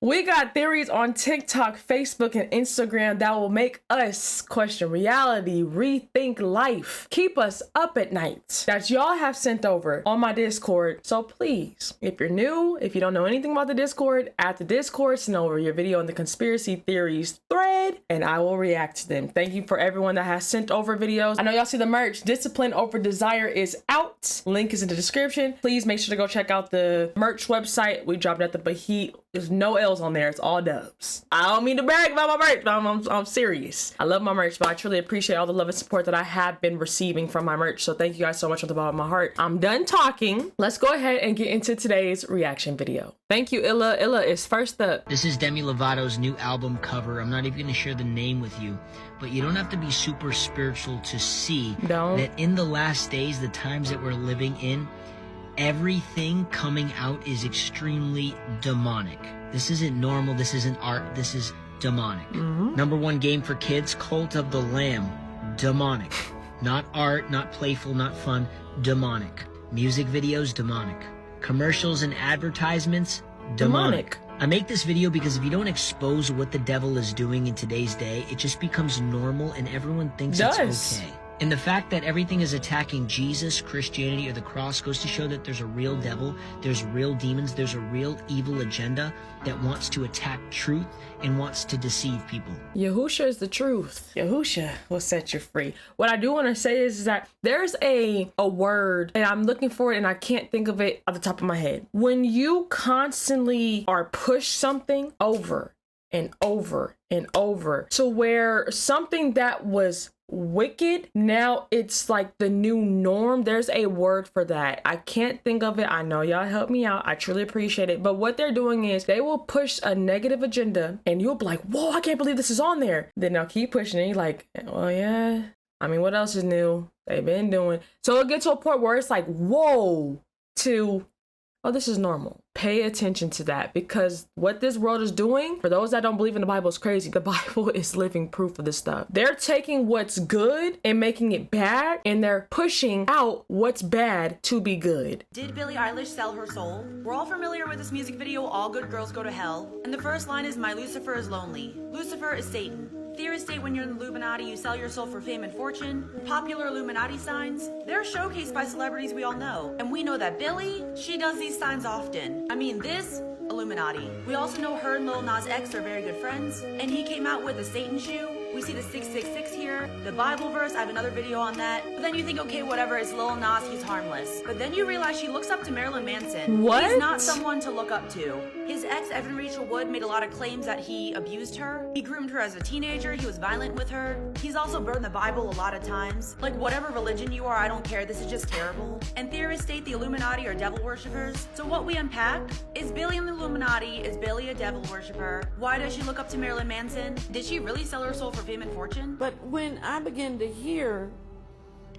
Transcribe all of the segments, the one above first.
We got theories on TikTok, Facebook, and Instagram that will make us question reality, rethink life, keep us up at night, that y'all have sent over on my Discord. So please, if you're new, if you don't know anything about the Discord, add the Discord, send over your video on the conspiracy theories thread, and I will react to them. Thank you for everyone that has sent over videos. I know y'all see the merch. Discipline Over Desire is out. Link is in the description. Please make sure to go check out the merch website. We dropped it at the Bahit. There's no L's on there. It's all dubs. I don't mean to brag about my merch, but I'm serious. I love my merch, but I truly appreciate all the love and support that I have been receiving from my merch. So thank you guys so much from the bottom of my heart. I'm done talking. Let's go ahead and get into today's reaction video. Thank you, Illa. Illa is first up. This is Demi Lovato's new album cover. I'm not even going to share the name with you, but you don't have to be super spiritual to see that in the last days, the times that we're living in, everything coming out is extremely demonic. This isn't normal. This isn't art. This is demonic. Number one game for kids, Cult of the Lamb. Demonic. Not art, not playful, not fun. Demonic. Music videos, demonic. Commercials and advertisements, demonic. I make this video because if you don't expose what the devil is doing in today's day, it just becomes normal and everyone thinks it's okay. And the fact that everything is attacking Jesus, Christianity, or the cross goes to show that there's a real devil, there's real demons, there's a real evil agenda that wants to attack truth and wants to deceive people. Yahusha is the truth. Yahusha will set you free. What I do want to say is that there's a word, and I'm looking for it, and I can't think of it off the top of my head. When you constantly are pushed something over and over and over to where something that was wicked, now it's like the new norm. There's a word for that. I can't think of it. I know y'all help me out. I truly appreciate it. But what they're doing is they will push a negative agenda and you'll be like, whoa, I can't believe this is on there. Then they'll keep pushing it. You're like, well, yeah. I mean, what else is new? They've been doing. So it'll get to a point where it's like, whoa, to, oh, this is normal. Pay attention to that, because what this world is doing, for those that don't believe in the Bible, is crazy. The Bible is living proof of this stuff. They're taking what's good and making it bad, and they're pushing out what's bad to be good. Did Billie Eilish sell her soul? We're all familiar with this music video, All Good Girls Go to Hell. And the first line is, my Lucifer is lonely. Lucifer is Satan. Theorists state when you're in the Illuminati, you sell your soul for fame and fortune. Popular Illuminati signs, they're showcased by celebrities we all know. And we know that Billie, she does these signs often. I mean, this Illuminati. We also know her and Lil Nas X are very good friends, and he came out with a Satan shoe. We see the 666 here, the Bible verse, I have another video on that. But then you think, okay, whatever, it's Lil Nas, he's harmless. But then you realize she looks up to Marilyn Manson. What? He's not someone to look up to. His ex, Evan Rachel Wood, made a lot of claims that he abused her. He groomed her as a teenager, he was violent with her. He's also burned the Bible a lot of times. Like, whatever religion you are, I don't care, this is just terrible. And theorists state the Illuminati are devil worshippers. So what we unpack, is Billie in the Illuminati? Is Billie a devil worshipper? Why does she look up to Marilyn Manson? Did she really sell her soul for fame and fortune? But when I began to hear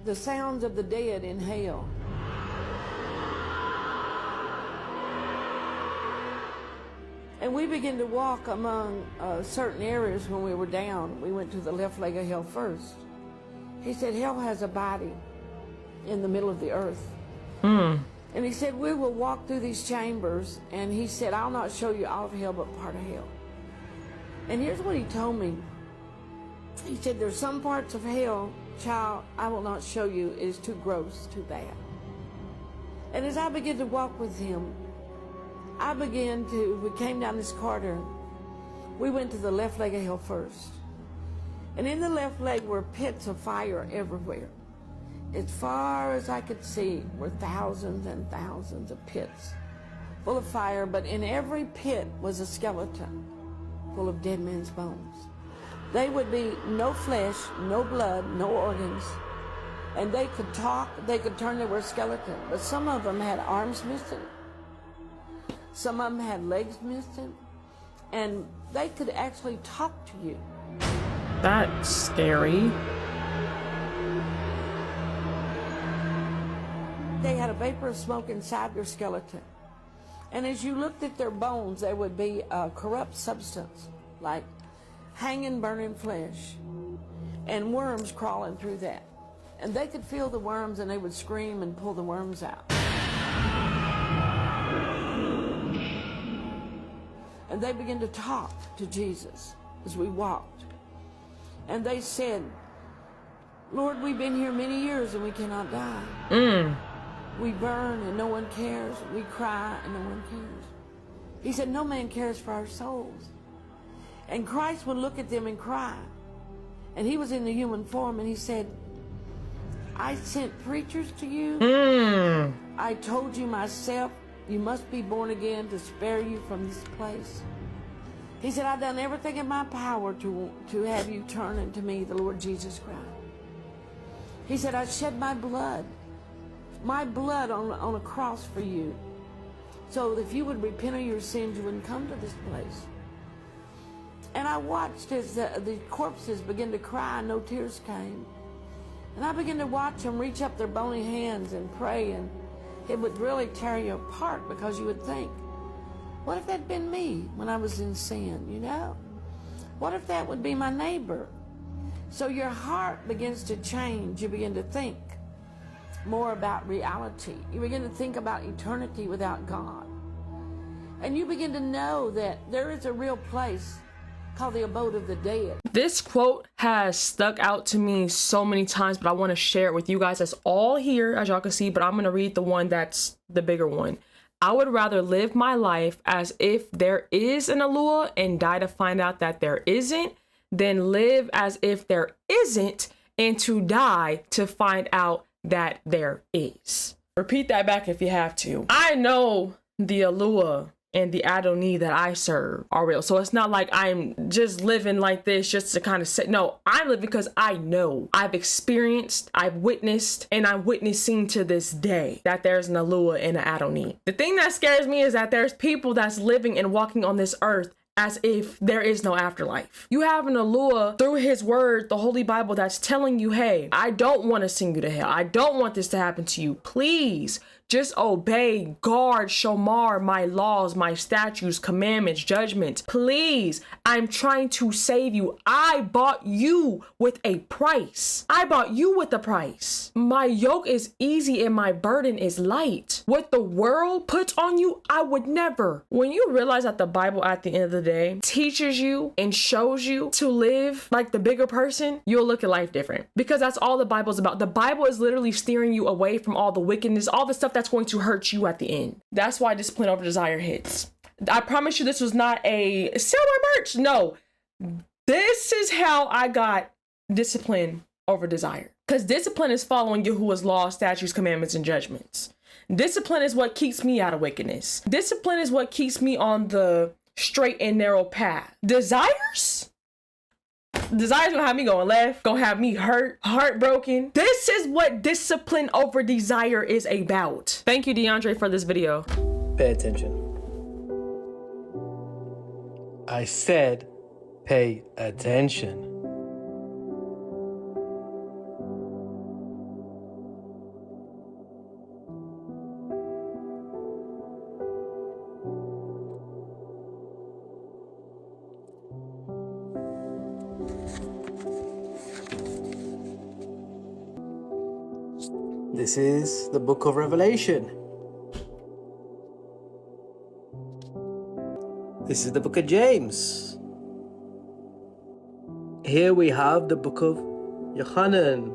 the sounds of the dead in hell, and we began to walk among certain areas when we were down. We went to the left leg of hell first. He said, hell has a body in the middle of the earth. And he said, we will walk through these chambers, and he said, I'll not show you all of hell, but part of hell. And here's what he told me. He said, there's some parts of hell, child, I will not show you. It is too gross, too bad. And as I began to walk with him, we came down this corridor. We went to the left leg of hell first. And in the left leg were pits of fire everywhere. As far as I could see were thousands and thousands of pits full of fire, but in every pit was a skeleton full of dead men's bones. They would be no flesh, no blood, no organs, and they could talk, they could turn, they were skeleton, but some of them had arms missing, some of them had legs missing, and they could actually talk to you. That's scary. They had a vapor of smoke inside their skeleton. And as you looked at their bones, there would be a corrupt substance, like hanging, burning flesh, and worms crawling through that. And they could feel the worms, and they would scream and pull the worms out. And and they began to talk to Jesus as we walked. And they said, Lord, we've been here many years and we cannot die. We burn and no one cares. We cry and no one cares. He said, no man cares for our souls. And Christ would look at them and cry. And he was in the human form, and he said, I sent preachers to you. I told you myself, you must be born again to spare you from this place. He said, I've done everything in my power to have you turn into me, the Lord Jesus Christ. He said, I shed my blood on a cross for you. So if you would repent of your sins, you wouldn't come to this place. And I watched as the corpses began to cry and no tears came. And I began to watch them reach up their bony hands and pray, and it would really tear you apart, because you would think, what if that'd been me when I was in sin, you know? What if that would be my neighbor? So your heart begins to change. You begin to think more about reality. You begin to think about eternity without God. And you begin to know that there is a real place called the abode of the dead. This quote has stuck out to me so many times, but I want to share it with you guys. It's all here, as y'all can see, but I'm going to read the one that's the bigger one. I would rather live my life as if there is an Alua and die to find out that there isn't, than live as if there isn't and to die to find out that there is. Repeat that back if you have to. I know the Alua and the Adonai that I serve are real. So it's not like I'm just living like this just to kind of say, no, I live because I know, I've experienced, I've witnessed, and I'm witnessing to this day that there's an Alua and an Adonai. The thing that scares me is that there's people that's living and walking on this earth as if there is no afterlife. You have an Alua through his word, the Holy Bible, that's telling you, hey, I don't want to send you to hell. I don't want this to happen to you. Please just obey, guard, shomar, my laws, my statutes, commandments, judgments. Please, I'm trying to save you. I bought you with a price. I bought you with a price. My yoke is easy and my burden is light. What the world puts on you, I would never. When you realize that the Bible at the end of the day teaches you and shows you to live like the bigger person, you'll look at life different, because that's all the Bible's about. The Bible is literally steering you away from all the wickedness, all the stuff that's going to hurt you at the end. That's why discipline over desire hits. I promise you this was not a sell my merch. No, this is how I got discipline over desire. Because discipline is following Yahuwah's law, statutes, commandments, and judgments. Discipline is what keeps me out of wickedness. Discipline is what keeps me on the straight and narrow path. Desires gonna have me going left, gonna have me hurt, heartbroken. This is what discipline over desire is about. Thank you, DeAndre, for this video. Pay attention. I said pay attention. This is the book of Revelation. This is the book of James. Here we have the book of Yohanan.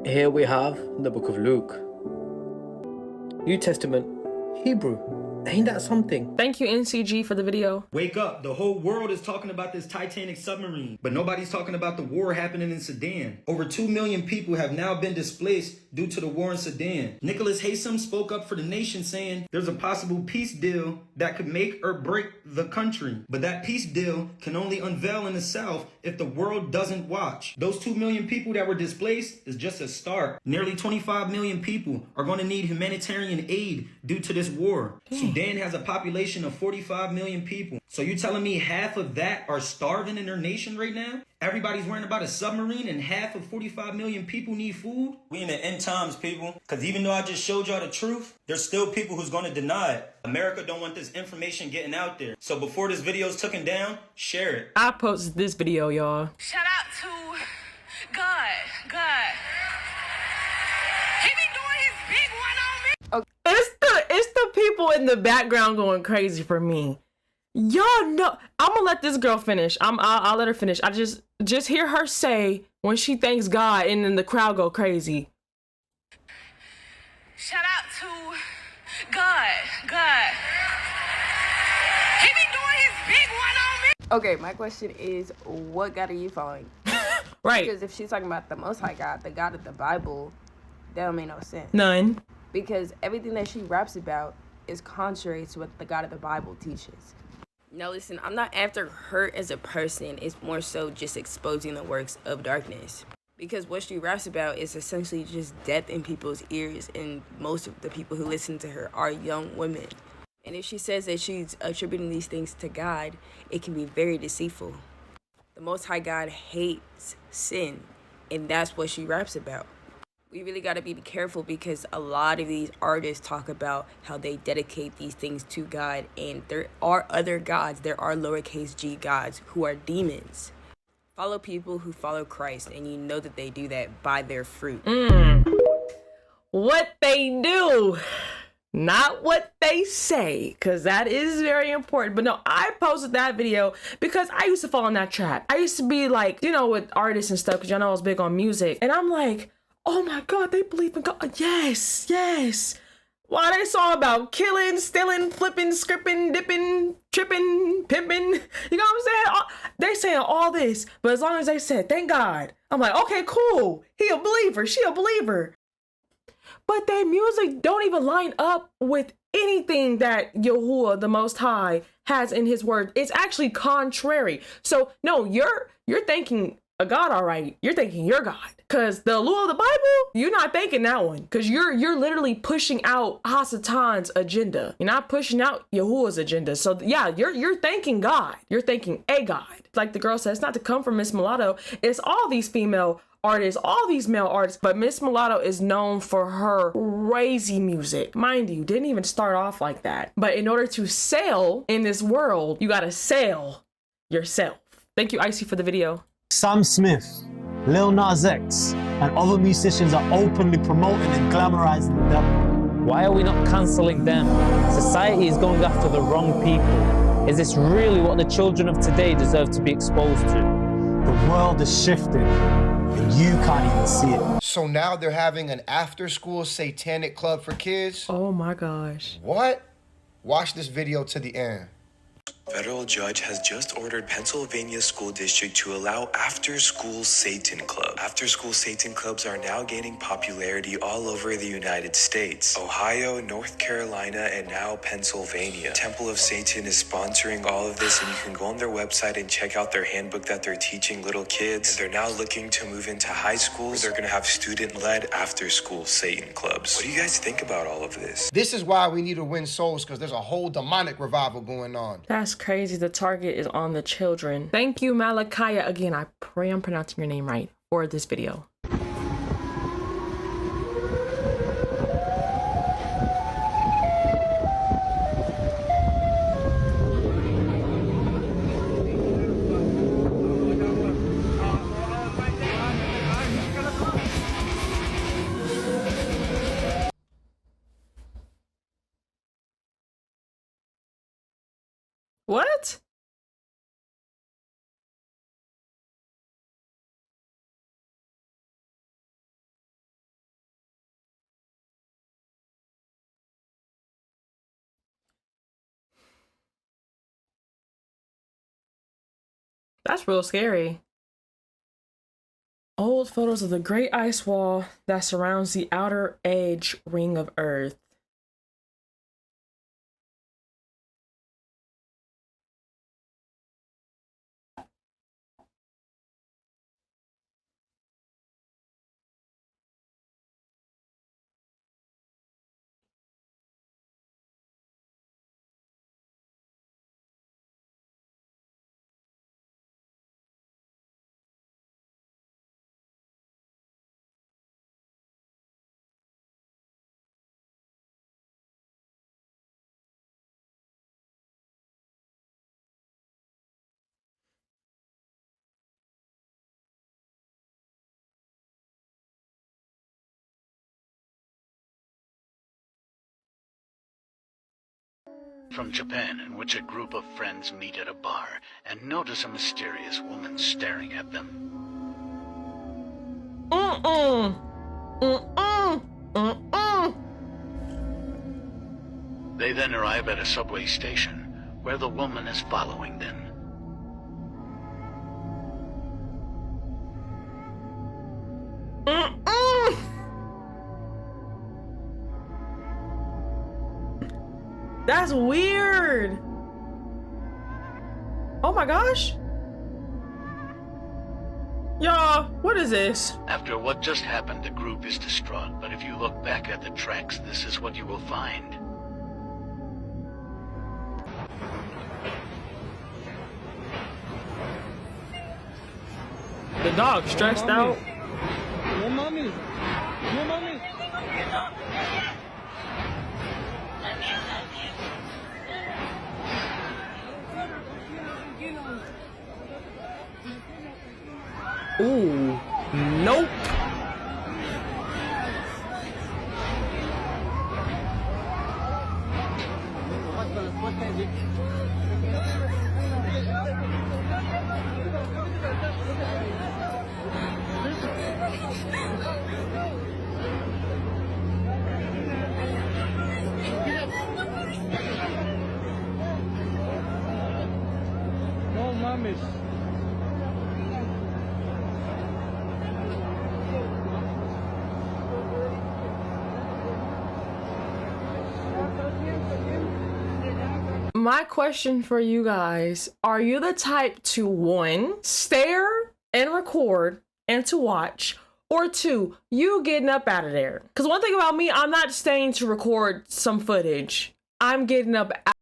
Here we have the book of Luke. New Testament, Hebrew. Ain't that something? Thank you, NCG, for the video. Wake up. The whole world is talking about this Titanic submarine, but nobody's talking about the war happening in Sudan. Over 2 million people have now been displaced due to the war in Sudan. Nicholas Haysom spoke up for the nation, saying there's a possible peace deal that could make or break the country. But that peace deal can only unveil in the South if the world doesn't watch. Those 2 million people that were displaced is just a start. Nearly 25 million people are going to need humanitarian aid due to this war. Sudan has a population of 45 million people. So you telling me half of that are starving in their nation right now? Everybody's worrying about a submarine and half of 45 million people need food? We in the end times, people. Because even though I just showed y'all the truth, there's still people who's going to deny it. America don't want this information getting out there. So before this video is taken down, share it. I posted this video, y'all. Shout out to God. He be doing his big one on me. It's the people in the background going crazy for me. Y'all know, I'm gonna let this girl finish. I'll let her finish. I just hear her say when she thanks God, and then the crowd go crazy. Shout out to God. God. He be doing his big one on me. Okay, my question is, what God are you following? Right. Because if she's talking about the Most High God, the God of the Bible, that don't make no sense. None. Because everything that she raps about is contrary to what the God of the Bible teaches. Now listen, I'm not after her as a person. It's more so just exposing the works of darkness. Because what she raps about is essentially just death in people's ears, and most of the people who listen to her are young women. And if she says that she's attributing these things to God, it can be very deceitful. The Most High God hates sin, and that's what she raps about. We really got to be careful because a lot of these artists talk about how they dedicate these things to God, and there are other gods, there are lowercase g gods who are demons. Follow people who follow Christ, and you know that they do that by their fruit. What they do, not what they say, because that is very important. But no, I posted that video because I used to fall in that trap. I used to be like, you know, with artists and stuff, because y'all know I was big on music, and I'm like, oh my God, they believe in God. Yes, yes. Why they song about killing, stealing, flipping, scripting, dipping, tripping, pimping. You know what I'm saying? They saying all this, but as long as they said, thank God, I'm like, okay, cool. He a believer, she a believer. But their music don't even line up with anything that Yahuwah, the Most High, has in his word. It's actually contrary. So no, you're thanking a God, all right. You're thanking your God. Because the law of the Bible, you're not thanking that one. Because you're literally pushing out Hasatan's agenda. You're not pushing out Yahuwah's agenda. So yeah, you're thanking God. You're thanking a God. Like the girl says, it's not to come from Miss Mulatto. It's all these female artists, all these male artists, but Miss Mulatto is known for her crazy music. Mind you, didn't even start off like that. But in order to sell in this world, you gotta sell yourself. Thank you, Icy, for the video. Sam Smith, Lil Nas X, and other musicians are openly promoting and glamorizing the devil. Why are we not cancelling them? Society is going after the wrong people. Is this really what the children of today deserve to be exposed to? The world is shifting, and you can't even see it. So now they're having an after-school satanic club for kids? Oh my gosh. What? Watch this video to the end. Federal judge has just ordered Pennsylvania school district to allow after-school Satan club. After-school Satan clubs are now gaining popularity all over the United States. Ohio, North Carolina, and now Pennsylvania. Temple of Satan is sponsoring all of this, and you can go on their website and check out their handbook that they're teaching little kids. And they're now looking to move into high schools. They're going to have student-led after-school Satan clubs. What do you guys think about all of this? This is why we need to win souls, because there's a whole demonic revival going on. That's crazy. The target is on the children. Thank you, Malakaya. Again, I pray I'm pronouncing your name right for this video. What? That's real scary. Old photos of the great ice wall that surrounds the outer edge ring of Earth. from Japan in which a group of friends meet at a bar and notice a mysterious woman staring at them. They then arrive at a subway station where the woman is following them. That's weird. Oh my gosh. Y'all, what is this? After what just happened, the group is distraught, but if you look back at the tracks, this is what you will find. The dog stressed out. No mommy. No mommy. Ooh, nope. No mommies. My question for you guys, are you the type to 1, stare and record and to watch, or 2, you getting up out of there? Because one thing about me, I'm not staying to record some footage. I'm getting up out.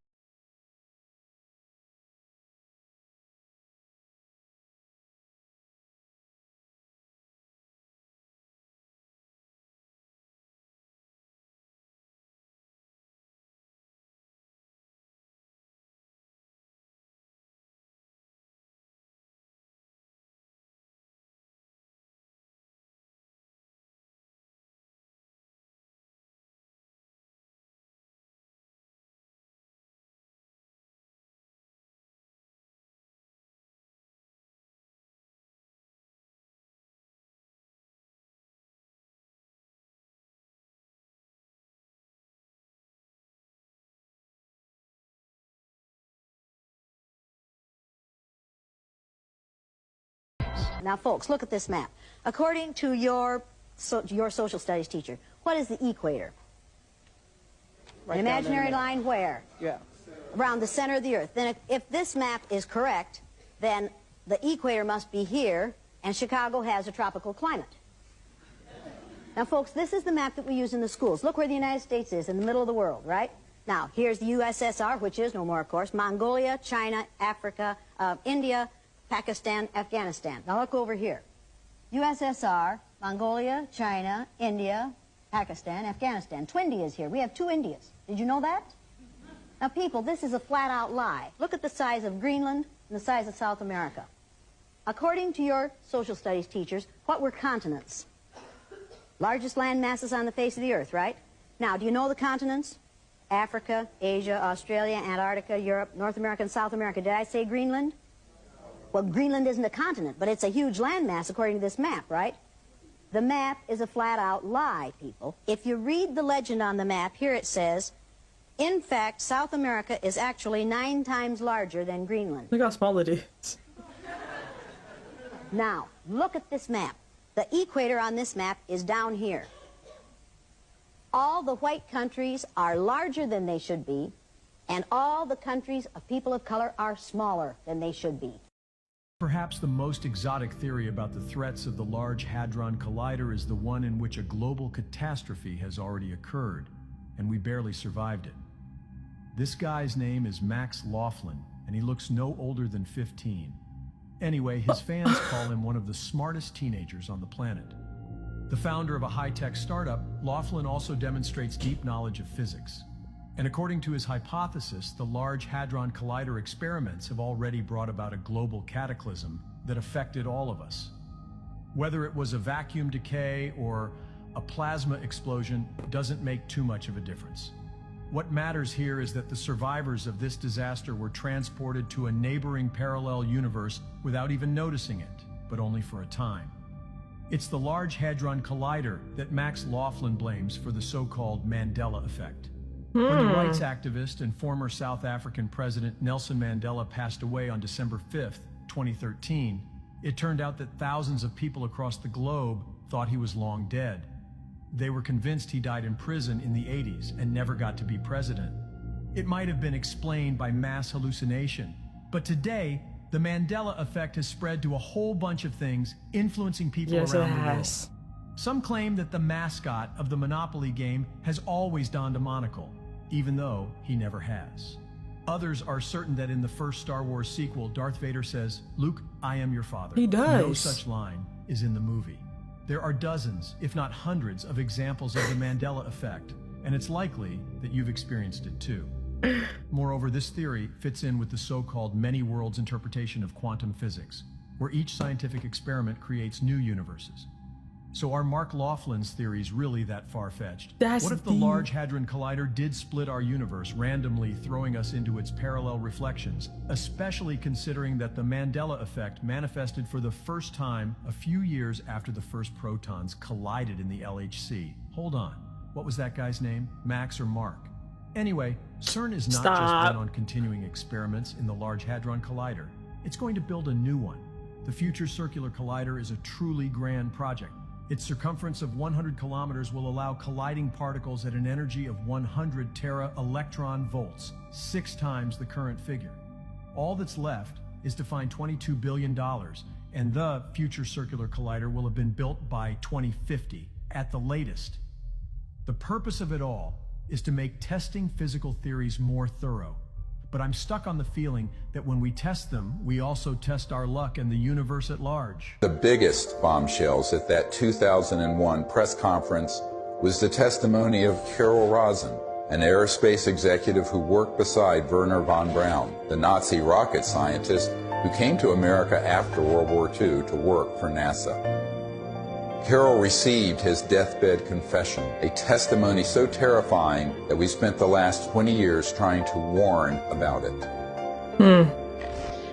Now, folks, look at this map. According to your social studies teacher, what is the equator? Right An imaginary line where? Yeah. Around the center of the Earth. Then if this map is correct, then the equator must be here, and Chicago has a tropical climate. Now, folks, this is the map that we use in the schools. Look where the United States is, in the middle of the world, right? Now, here's the USSR, which is no more, of course, Mongolia, China, Africa, India, Pakistan, Afghanistan. Now look over here. USSR, Mongolia, China, India, Pakistan, Afghanistan. Twin Indias here. We have 2 Indias. Did you know that? Now people, this is a flat-out lie. Look at the size of Greenland and the size of South America. According to your social studies teachers, what were continents? Largest land masses on the face of the Earth, right? Now, do you know the continents? Africa, Asia, Australia, Antarctica, Europe, North America, and South America. Did I say Greenland? Well, Greenland isn't a continent, but it's a huge landmass according to this map, right? The map is a flat-out lie, people. If you read the legend on the map, here it says, in fact, South America is actually 9 times larger than Greenland. Look how small it is. Now, look at this map. The equator on this map is down here. All the white countries are larger than they should be, and all the countries of people of color are smaller than they should be. Perhaps the most exotic theory about the threats of the Large Hadron Collider is the one in which a global catastrophe has already occurred, and we barely survived it. This guy's name is Max Laughlin, and he looks no older than 15. Anyway, his fans call him one of the smartest teenagers on the planet. The founder of a high-tech startup, Laughlin also demonstrates deep knowledge of physics. And according to his hypothesis, the Large Hadron Collider experiments have already brought about a global cataclysm that affected all of us. Whether it was a vacuum decay or a plasma explosion doesn't make too much of a difference. What matters here is that the survivors of this disaster were transported to a neighboring parallel universe without even noticing it, but only for a time. It's the Large Hadron Collider that Max Laughlin blames for the so-called Mandela Effect. When the rights activist and former South African President Nelson Mandela passed away on December 5th, 2013, it turned out that thousands of people across the globe thought he was long dead. They were convinced he died in prison in the 80s and never got to be president. It might have been explained by mass hallucination, but today, the Mandela Effect has spread to a whole bunch of things, influencing people around the world. Some claim that the mascot of the Monopoly game has always donned a monocle, even though he never has. Others are certain that in the first Star Wars sequel, Darth Vader says, "Luke, I am your father." He does. No such line is in the movie. There are dozens, if not hundreds, of examples of the Mandela Effect, and it's likely that you've experienced it too. Moreover, this theory fits in with the so-called many worlds interpretation of quantum physics, where each scientific experiment creates new universes. So are Mark Laughlin's theories really that far-fetched? What if the Large Hadron Collider did split our universe, randomly throwing us into its parallel reflections, especially considering that the Mandela Effect manifested for the first time a few years after the first protons collided in the LHC? Hold on, what was that guy's name? Max or Mark? Anyway, CERN is not just bent on continuing experiments in the Large Hadron Collider. It's going to build a new one. The Future Circular Collider is a truly grand project. Its circumference of 100 kilometers will allow colliding particles at an energy of 100 tera-electron volts, 6 times the current figure. All that's left is to find $22 billion, and the Future Circular Collider will have been built by 2050, at the latest. The purpose of it all is to make testing physical theories more thorough. But I'm stuck on the feeling that when we test them, we also test our luck and the universe at large. The biggest bombshells at that 2001 press conference was the testimony of Carol Rosin, an aerospace executive who worked beside Wernher von Braun, the Nazi rocket scientist who came to America after World War II to work for NASA. Carol received his deathbed confession, a testimony so terrifying that we spent the last 20 years trying to warn about it.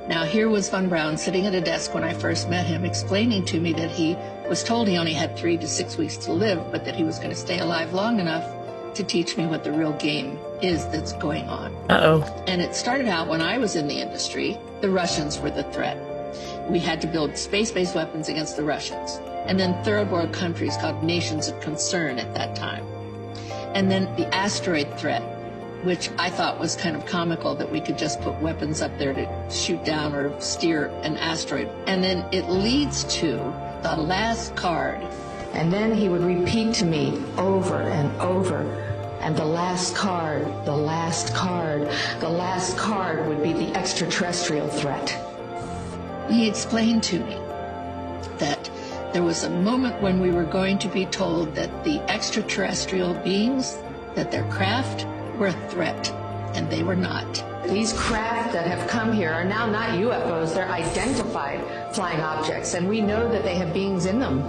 Now here was von Braun sitting at a desk when I first met him, explaining to me that he was told he only had 3 to 6 weeks to live, but that he was going to stay alive long enough to teach me what the real game is that's going on. And it started out when I was in the industry, the Russians were the threat. We had to build space-based weapons against the Russians. And then third world countries called nations of concern at that time. And then the asteroid threat, which I thought was kind of comical that we could just put weapons up there to shoot down or steer an asteroid. And then it leads to the last card. And then he would repeat to me over and over, and the last card, the last card, the last card would be the extraterrestrial threat. He explained to me that there was a moment when we were going to be told that the extraterrestrial beings, that their craft were a threat, and they were not. These craft that have come here are now not UFOs, they're identified flying objects, and we know that they have beings in them.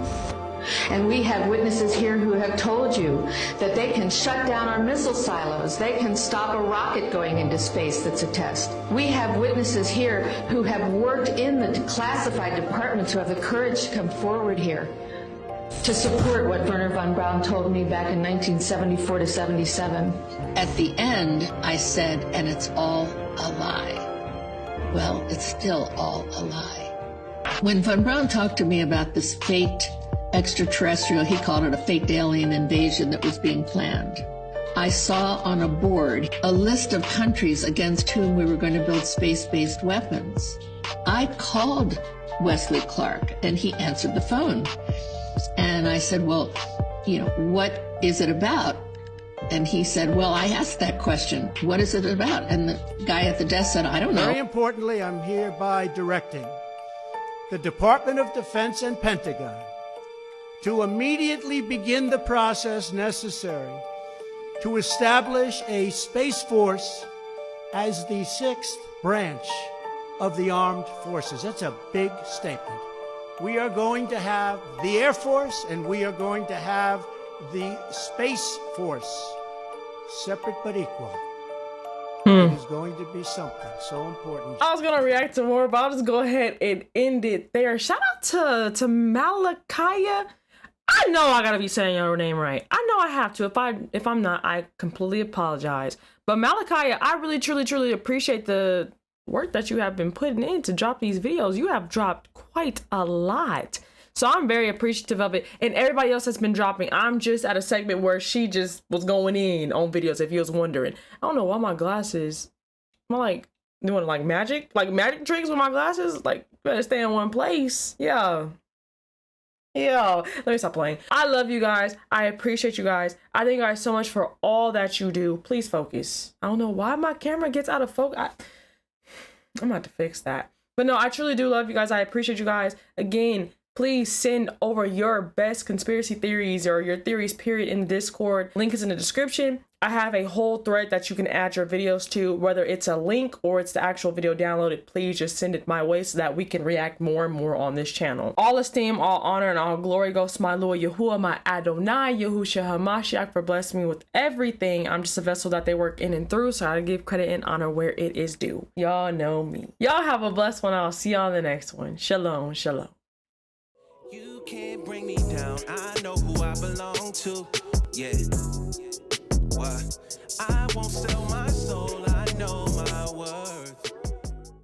And we have witnesses here who have told you that they can shut down our missile silos. They can stop a rocket going into space that's a test. We have witnesses here who have worked in the classified departments who have the courage to come forward here to support what Wernher von Braun told me back in 1974 to 77. At the end, I said, and it's all a lie. Well, it's still all a lie. When von Braun talked to me about this fake extraterrestrial, he called it a fake alien invasion that was being planned, I saw on a board a list of countries against whom we were going to build space-based weapons. I called Wesley Clark, and he answered the phone. And I said, well, what is it about? And he said, well, I asked that question. What is it about? And the guy at the desk said, I don't know. Very importantly, I'm hereby directing the Department of Defense and Pentagon to immediately begin the process necessary to establish a Space Force as the 6th branch of the armed forces. That's a big statement. We are going to have the Air Force and we are going to have the Space Force. separate but equal. It is going to be something so important. I was gonna react to more, but I'll just go ahead and end it there. Shout out to Malakaya. I know I gotta be saying your name right. I know I have to. If I'm not, I completely apologize. But Malakaya, I really truly appreciate the work that you have been putting in to drop these videos. You have dropped quite a lot. So I'm very appreciative of it. And everybody else has been dropping. I'm just at a segment where she just was going in on videos, if you was wondering. I don't know why my glasses, am I like doing like magic tricks with my glasses? Like, better stay in one place. Yeah, let me stop playing. I love you guys. I appreciate you guys. I thank you guys so much for all that you do. Please focus. I don't know why my camera gets out of focus. I'm gonna have to fix that. But no, I truly do love you guys. I appreciate you guys. Again, please send over your best conspiracy theories or your theories period in the Discord. Link is in the description. I have a whole thread that you can add your videos to, whether it's a link or it's the actual video downloaded. Please just send it my way so that we can react more and more on this channel. All esteem, all honor, and all glory goes to my Lord Yahuwah, my Adonai, Yahushua HaMashiach, for blessing me with everything. I'm just a vessel that they work in and through, so I gotta give credit and honor where it is due. Y'all know me. Y'all have a blessed one. I'll see y'all in the next one. Shalom, shalom. You can't bring me down. I know who I belong to. Yeah. What? I won't sell my soul. I know my worth.